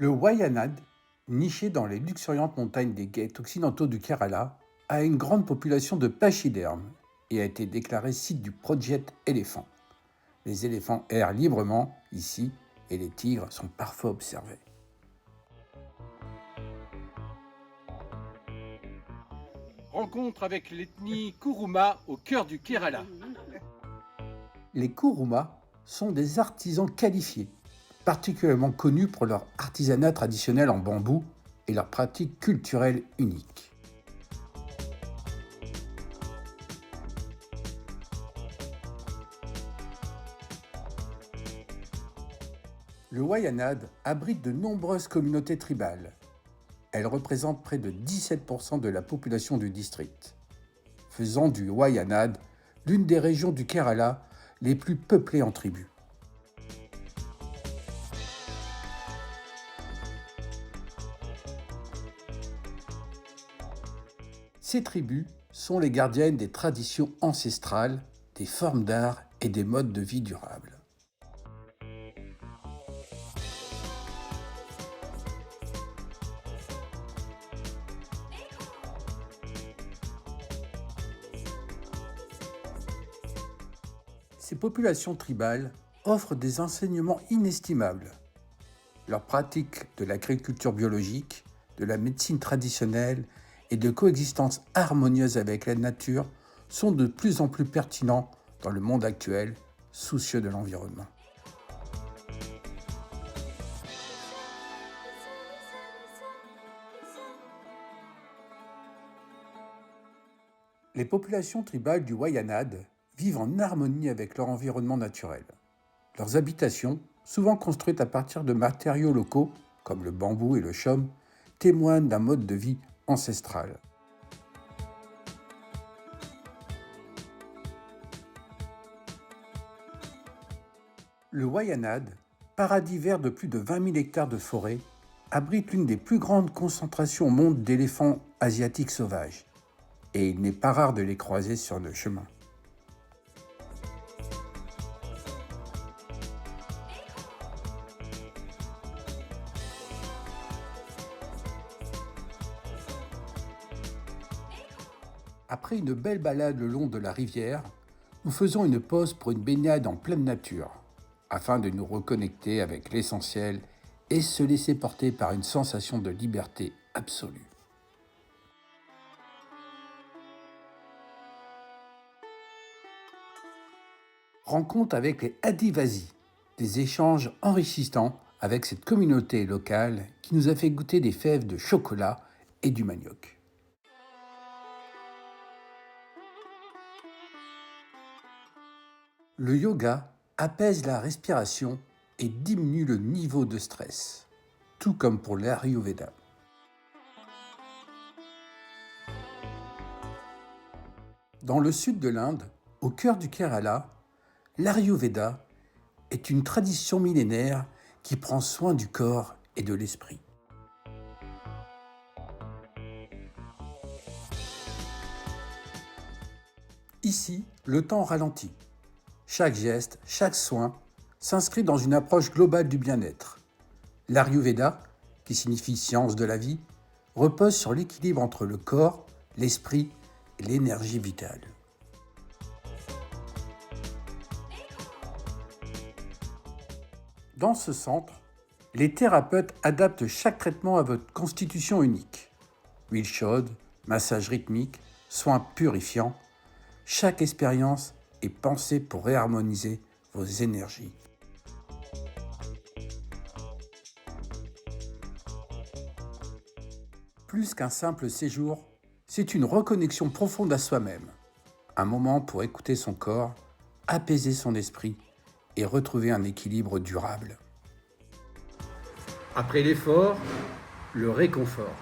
Le Wayanad, niché dans les luxuriantes montagnes des Ghats occidentaux du Kerala, a une grande population de pachydermes et a été déclaré site du Project Elephant. Les éléphants errent librement ici et les tigres sont parfois observés. Rencontre avec l'ethnie Kuruma au cœur du Kerala. Les Kuruma sont des artisans qualifiés, particulièrement connus pour leur artisanat traditionnel en bambou et leurs pratiques culturelles uniques. Le Wayanad abrite de nombreuses communautés tribales. Elles représentent près de 17% de la population du district, faisant du Wayanad l'une des régions du Kerala les plus peuplées en tribus. Ces tribus sont les gardiennes des traditions ancestrales, des formes d'art et des modes de vie durables. Ces populations tribales offrent des enseignements inestimables. Leurs pratiques de l'agriculture biologique, de la médecine traditionnelle et de coexistence harmonieuse avec la nature sont de plus en plus pertinents dans le monde actuel, soucieux de l'environnement. Les populations tribales du Wayanad vivent en harmonie avec leur environnement naturel. Leurs habitations, souvent construites à partir de matériaux locaux, comme le bambou et le chaume, témoignent d'un mode de vie ancestral. Le Wayanad, paradis vert de plus de 20 000 hectares de forêt, abrite l'une des plus grandes concentrations au monde d'éléphants asiatiques sauvages, et il n'est pas rare de les croiser sur le chemin. Après une belle balade le long de la rivière, nous faisons une pause pour une baignade en pleine nature, afin de nous reconnecter avec l'essentiel et se laisser porter par une sensation de liberté absolue. Rencontre avec les Adivasi, des échanges enrichissants avec cette communauté locale qui nous a fait goûter des fèves de chocolat et du manioc. Le yoga apaise la respiration et diminue le niveau de stress, tout comme pour l'Ayurveda. Dans le sud de l'Inde, au cœur du Kerala, l'Ayurveda est une tradition millénaire qui prend soin du corps et de l'esprit. Ici, le temps ralentit. Chaque geste, chaque soin s'inscrit dans une approche globale du bien-être. L'Ayurveda, qui signifie science de la vie, repose sur l'équilibre entre le corps, l'esprit et l'énergie vitale. Dans ce centre, les thérapeutes adaptent chaque traitement à votre constitution unique. Huile chaude, massage rythmique, soins purifiants, chaque expérience est pensée pour réharmoniser vos énergies. Plus qu'un simple séjour, c'est une reconnexion profonde à soi-même. Un moment pour écouter son corps, apaiser son esprit et retrouver un équilibre durable. Après l'effort, le réconfort.